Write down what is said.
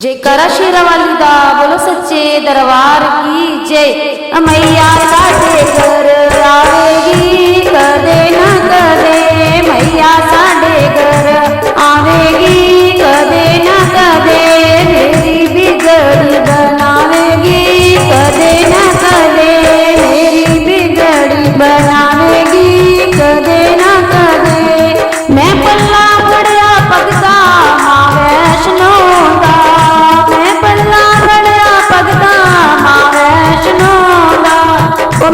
जयकारा शेरावाली दा बोलो सच्चे दरबार की जय। मैया साडे घर आवेगी कदे न कदे, मैया साडे घर आवेगी कदे न कदे, मेरी बिगड़ी बनावेगी कदे न कदे, मेरी बिगड़ी बनावेगी कदे न कदे। मैं पल्ला फड़िया भगता मां वैष्णो दा, मैं पल्ला फड़िया भगता मां वैष्णो दा, ओ